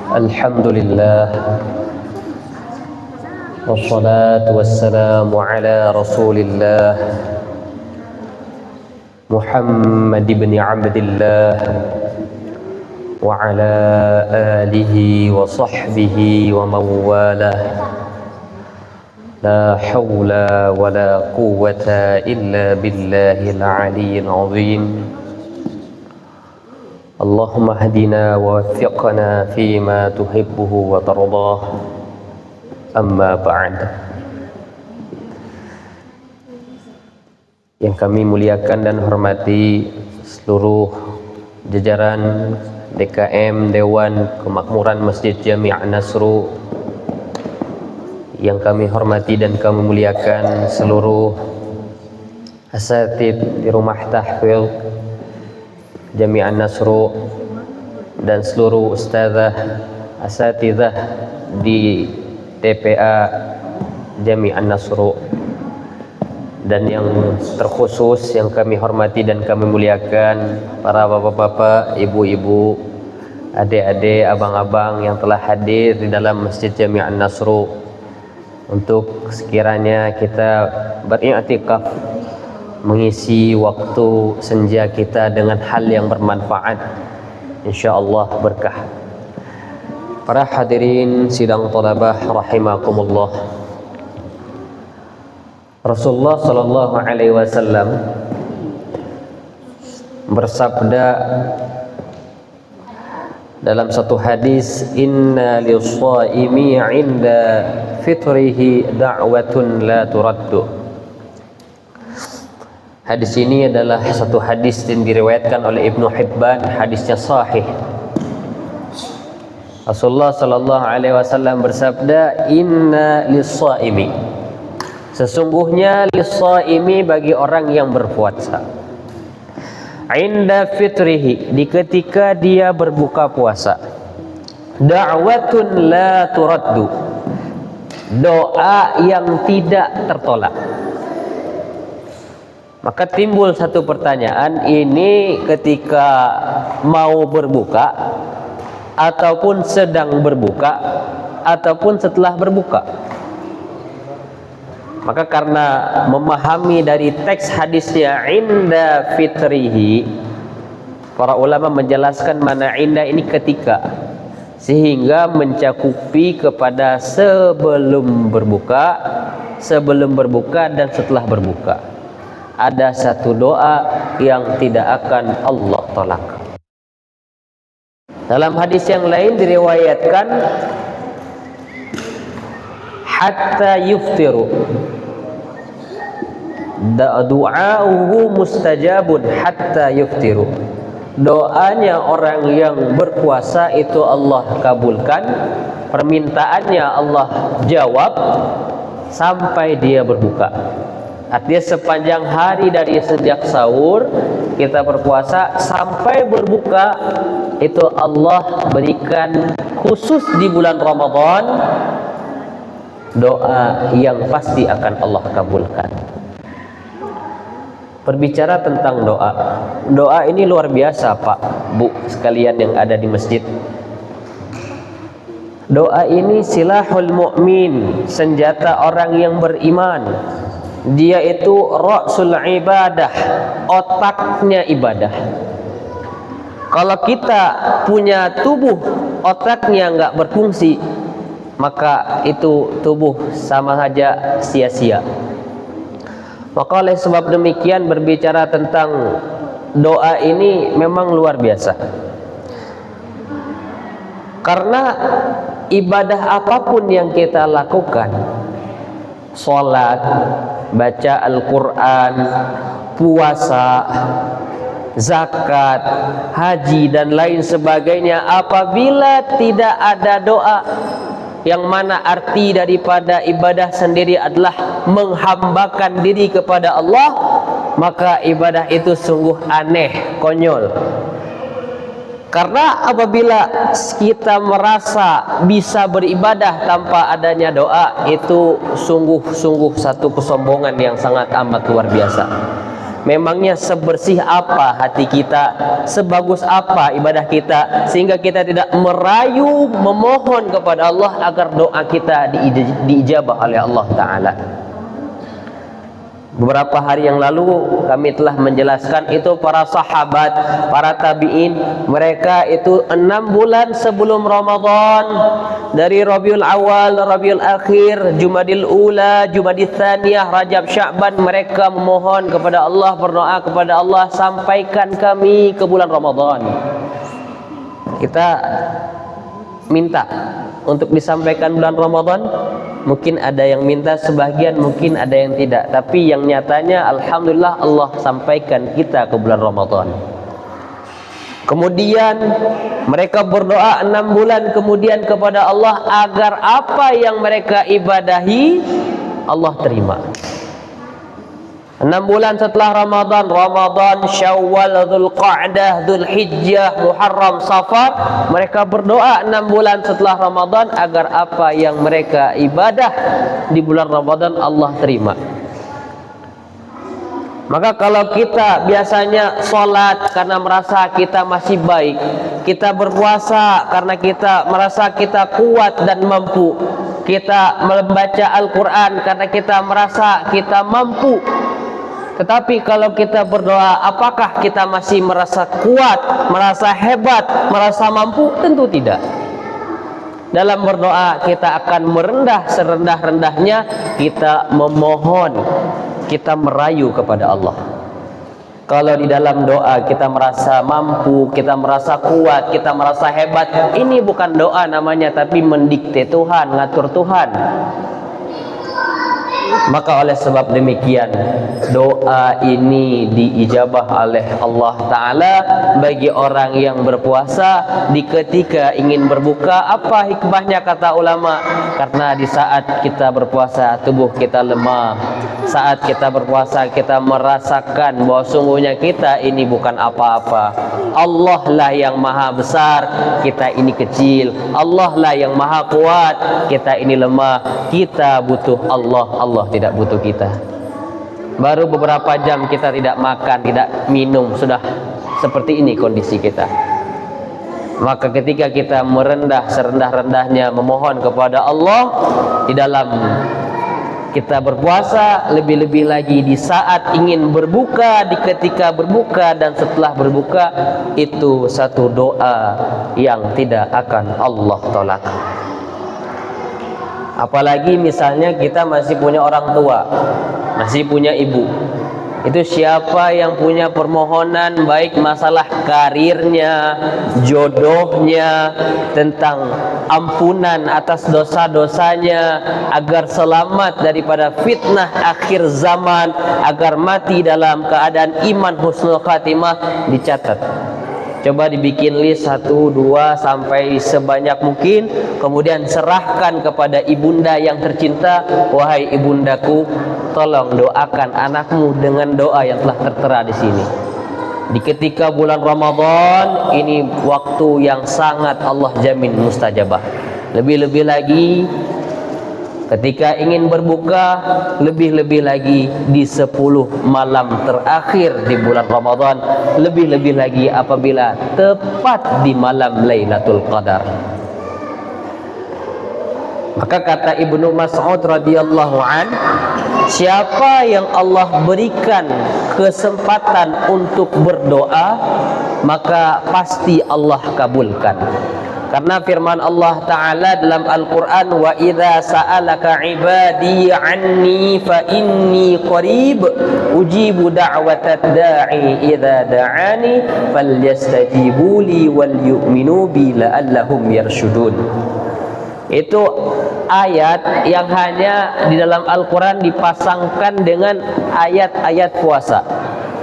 Alhamdulillah, wassalatu wassalamu ala rasulillah Muhammad ibn Abdillah wa ala alihi wa sahbihi wa mawalah. La hawla wa la quwwata illa billahil aliyyil azim. Allahumma hadina wa waffiqna fima tuhibbuhu wa tardah. Amma ba'd. Yang kami muliakan dan hormati seluruh jajaran DKM Dewan Kemakmuran Masjid Jami' An-Nasru, yang kami hormati dan kami muliakan seluruh asatidz di rumah tahfidz Jami' An-Nasru dan seluruh ustazah asatidzah di TPA Jami' An-Nasru, dan yang terkhusus yang kami hormati dan kami muliakan para bapak-bapak, ibu-ibu, adik-adik, abang-abang yang telah hadir di dalam Masjid Jami' An-Nasru untuk sekiranya kita beriktikaf, mengisi waktu senja kita dengan hal yang bermanfaat, insyaallah berkah. Para hadirin sidang thalabah rahimakumullah, Rasulullah sallallahu alaihi wasallam bersabda dalam satu hadis, inna lis-shaimi 'inda fitrihi da'watun la turaddu. Hadis ini adalah satu hadis yang diriwayatkan oleh Ibnu Hibban, hadisnya sahih. Rasulullah sallallahu alaihi wasallam bersabda, inna lis-shaimi, sesungguhnya lis-shaimi bagi orang yang berpuasa, inda fitrihi, di ketika dia berbuka puasa, da'watun la turaddu, doa yang tidak tertolak. Maka timbul satu pertanyaan, ini ketika mau berbuka ataupun sedang berbuka ataupun setelah berbuka? Maka karena memahami dari teks hadisnya inda fitrihi, para ulama menjelaskan mana inda ini ketika, sehingga mencakupi kepada sebelum berbuka dan setelah berbuka. Ada satu doa yang tidak akan Allah tolak. Dalam hadis yang lain diriwayatkan hatta yuftiru, du'auhu mustajabun hatta yuftiru, doanya orang yang berpuasa itu Allah kabulkan, permintaannya Allah jawab sampai dia berbuka. Artinya sepanjang hari dari sejak sahur kita berpuasa sampai berbuka, itu Allah berikan khusus di bulan Ramadan doa yang pasti akan Allah kabulkan. Berbicara tentang doa, doa ini luar biasa Pak, Bu sekalian yang ada di masjid. Doa ini silahul mu'min, senjata orang yang beriman. Dia itu ra'sul ibadah, otaknya ibadah. Kalau kita punya tubuh, otaknya nggak berfungsi, maka itu tubuh sama saja sia-sia. Maka oleh sebab demikian, berbicara tentang doa ini memang luar biasa. Karena ibadah apapun yang kita lakukan, sholat, baca Al-Quran, puasa, zakat, haji dan lain sebagainya, apabila tidak ada doa, yang mana arti daripada ibadah sendiri adalah menghambakan diri kepada Allah, maka ibadah itu sungguh aneh, konyol. Karena apabila kita merasa bisa beribadah tanpa adanya doa, itu sungguh-sungguh satu kesombongan yang sangat amat luar biasa. Memangnya sebersih apa hati kita, sebagus apa ibadah kita, sehingga kita tidak merayu memohon kepada Allah agar doa kita diijabah oleh Allah Ta'ala. Beberapa hari yang lalu kami telah menjelaskan itu para sahabat, para tabi'in, mereka itu 6 bulan sebelum Ramadan, dari Rabiul Awal, Rabiul Akhir, Jumadil Ula, Jumadil Thaniyah, Rajab, Sya'ban, mereka memohon kepada Allah, berdoa kepada Allah, sampaikan kami ke bulan Ramadan. Kita minta untuk disampaikan bulan Ramadan. Mungkin ada yang minta sebagian, mungkin ada yang tidak, tapi yang nyatanya alhamdulillah Allah sampaikan kita ke bulan Ramadan. Kemudian mereka berdoa 6 bulan kemudian kepada Allah agar apa yang mereka ibadahi Allah terima. 6 bulan setelah Ramadan, Syawal, Dzulqa'dah, Dzulhijjah, Muharram, Safar, mereka berdoa 6 bulan setelah Ramadan agar apa yang mereka ibadah di bulan Ramadan Allah terima. Maka kalau kita biasanya sholat karena merasa kita masih baik, kita berpuasa karena kita merasa kita kuat dan mampu, kita membaca Al-Quran karena kita merasa kita mampu. Tetapi kalau kita berdoa, apakah kita masih merasa kuat, merasa hebat, merasa mampu? Tentu tidak. Dalam berdoa kita akan merendah serendah-rendahnya, kita memohon, kita merayu kepada Allah. Kalau di dalam doa kita merasa mampu, kita merasa kuat, kita merasa hebat, ini bukan doa namanya, tapi mendikte Tuhan, ngatur Tuhan. Maka oleh sebab demikian, doa ini diijabah oleh Allah Ta'ala bagi orang yang berpuasa di ketika ingin berbuka. Apa hikmahnya kata ulama? Karena di saat kita berpuasa tubuh kita lemah. Saat kita berpuasa kita merasakan bahwa sungguhnya kita ini bukan apa-apa. Allah lah yang maha besar, kita ini kecil. Allah lah yang maha kuat, kita ini lemah. Kita butuh Allah, Allah tidak butuh kita. Baru beberapa jam kita tidak makan, tidak minum, sudah seperti ini kondisi kita. Maka ketika kita merendah serendah-rendahnya memohon kepada Allah di dalam kita berpuasa, lebih-lebih lagi di saat ingin berbuka, di ketika berbuka dan setelah berbuka, itu satu doa yang tidak akan Allah tolak. Apalagi misalnya kita masih punya orang tua, masih punya ibu. Itu siapa yang punya permohonan baik masalah karirnya, jodohnya, tentang ampunan atas dosa-dosanya, agar selamat daripada fitnah akhir zaman, agar mati dalam keadaan iman husnul khatimah, dicatat. Coba dibikin list 1, 2 sampai sebanyak mungkin, kemudian serahkan kepada ibunda yang tercinta. Wahai ibundaku, tolong doakan anakmu dengan doa yang telah tertera di sini. Di ketika bulan Ramadan ini waktu yang sangat Allah jamin mustajabah. Lebih-lebih lagi ketika ingin berbuka, lebih-lebih lagi di 10 malam terakhir di bulan Ramadan, lebih-lebih lagi apabila tepat di malam Lailatul Qadar. Maka kata Ibnu Mas'ud radhiyallahu an, siapa yang Allah berikan kesempatan untuk berdoa, maka pasti Allah kabulkan. Karena firman Allah Ta'ala dalam Al-Quran, wa idza sa'alaka ibadi anni fa inni qarib ujibu da'watad da'i idza da'ani falyastajibu li wal yu'minu bi la'allahum yarshudun. Itu ayat yang hanya di dalam Al-Quran dipasangkan dengan ayat-ayat puasa.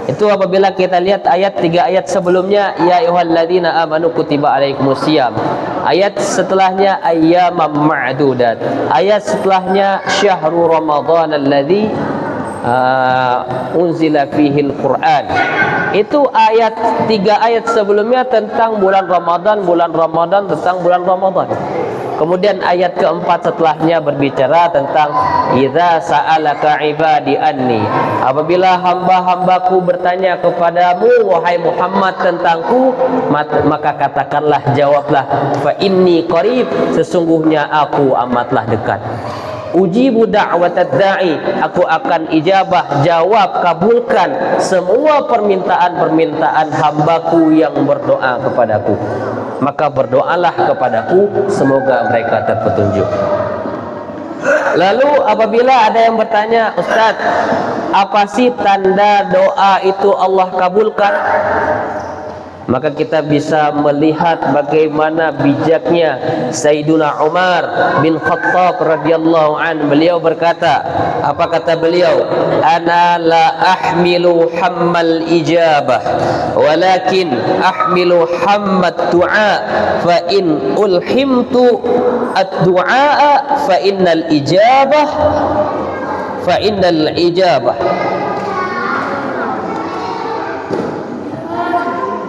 Itu apabila kita lihat ayat 3 ayat sebelumnya, ya ayyuhalladzina amanu kutiba alaikumusiyam. Ayat setelahnya ayyamam ma'dudat. Ayat setelahnya syahrul ramadhan alladzi unzila fihi al-Qur'an. Itu ayat 3 ayat sebelumnya tentang bulan Ramadan tentang bulan Ramadan. Kemudian ayat keempat setelahnya berbicara tentang idza sa'alaka ibadi anni, apabila hamba-hambaku bertanya kepadamu wahai Muhammad tentangku, maka katakanlah, jawablah, fa inni qarib, sesungguhnya aku amatlah dekat. Ujibu da'watad da'i, aku akan ijabah, jawab, kabulkan semua permintaan-permintaan hambaku yang berdoa kepadaku. Maka berdoalah kepadaku, semoga mereka terpetunjuk. Lalu apabila ada yang bertanya, Ustaz, apa sih tanda doa itu Allah kabulkan? Maka kita bisa melihat bagaimana bijaknya Sayyiduna Umar bin Khattab radhiyallahu an. Beliau berkata, apa kata beliau? Ana la ahmilu hammal ijabah, walakin ahmilu hammat du'a, fa in ulhimtu ad-du'a fa innal ijabah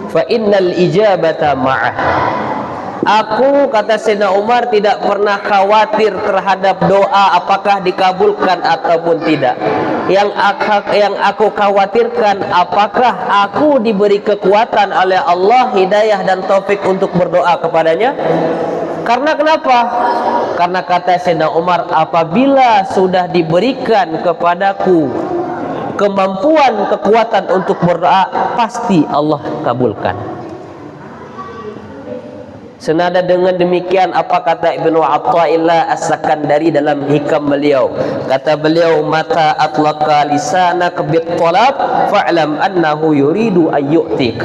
fa innal ijabata ma'ah. Aku, kata Sayyidina Umar, tidak pernah khawatir terhadap doa apakah dikabulkan ataupun tidak. Yang aku khawatirkan, apakah aku diberi kekuatan oleh Allah, hidayah dan taufik untuk berdoa kepadanya. Karena kenapa? Karena kata Sayyidina Umar, apabila sudah diberikan kepadaku kemampuan, kekuatan untuk berdoa, pasti Allah kabulkan. Senada dengan demikian apa kata Ibnu Athaillah As-Sakandari dalam hikam beliau. Kata beliau, mata atlaqa lisanaka bit-talab fa'lam annahu yuridu ayyutik.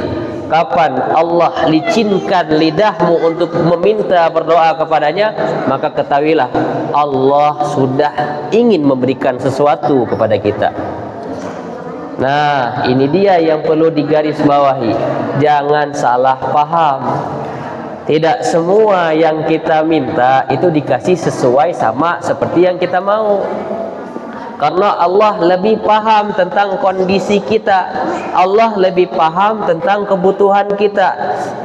Kapan Allah licinkan lidahmu untuk meminta berdoa kepadanya, maka ketahuilah Allah sudah ingin memberikan sesuatu kepada kita. Nah, ini dia yang perlu digarisbawahi. Jangan salah paham. Tidak semua yang kita minta itu dikasih sesuai sama seperti yang kita mau. Karena Allah lebih paham tentang kondisi kita. Allah lebih paham tentang kebutuhan kita.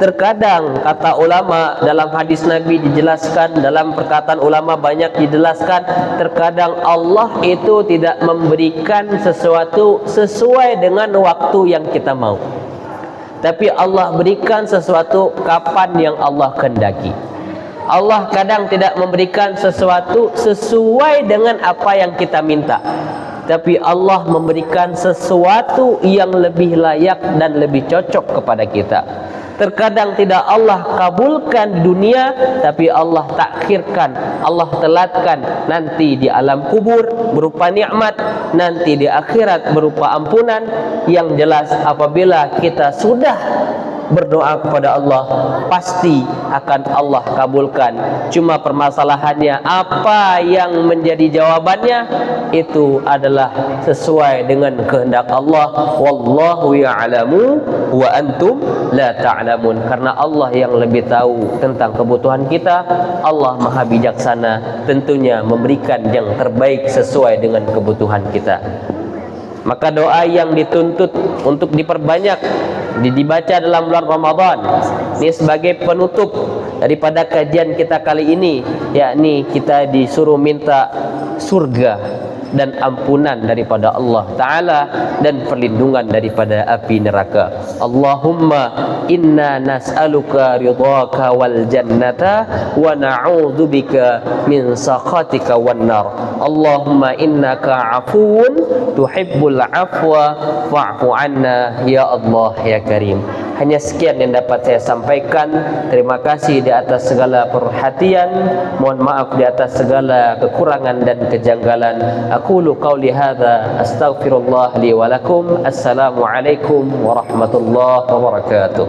Terkadang kata ulama, dalam hadis Nabi dijelaskan, dalam perkataan ulama banyak dijelaskan, terkadang Allah itu tidak memberikan sesuatu sesuai dengan waktu yang kita mau, tapi Allah berikan sesuatu kapan yang Allah kehendaki. Allah kadang tidak memberikan sesuatu sesuai dengan apa yang kita minta, tapi Allah memberikan sesuatu yang lebih layak dan lebih cocok kepada kita. Terkadang tidak Allah kabulkan di dunia, tapi Allah takhirkan, Allah telatkan nanti di alam kubur berupa nikmat, nanti di akhirat berupa ampunan. Yang jelas apabila kita sudah berdoa kepada Allah, pasti akan Allah kabulkan. Cuma permasalahannya apa yang menjadi jawabannya, itu adalah sesuai dengan kehendak Allah. Wallahu ya'lamu wa antum la ta'lamun. Karena Allah yang lebih tahu tentang kebutuhan kita. Allah Maha bijaksana, tentunya memberikan yang terbaik sesuai dengan kebutuhan kita. Maka doa yang dituntut untuk diperbanyak, dibaca dalam bulan Ramadan, ini sebagai penutup daripada kajian kita kali ini, yakni kita disuruh minta surga dan ampunan daripada Allah Ta'ala dan perlindungan daripada api neraka. Allahumma inna nas'aluka ridhaka wal jannata wa na'udzubika min sakhatika wan nar. Allahumma innaka afuwun tuhibbul afwa fa'fu anna ya Allah ya Karim. Hanya sekian yang dapat saya sampaikan. Terima kasih di atas segala perhatian. Mohon maaf di atas segala kekurangan dan kejanggalan. Aqulu qawli hadza astaghfirullah li wa lakum. Assalamualaikum warahmatullahi wabarakatuh.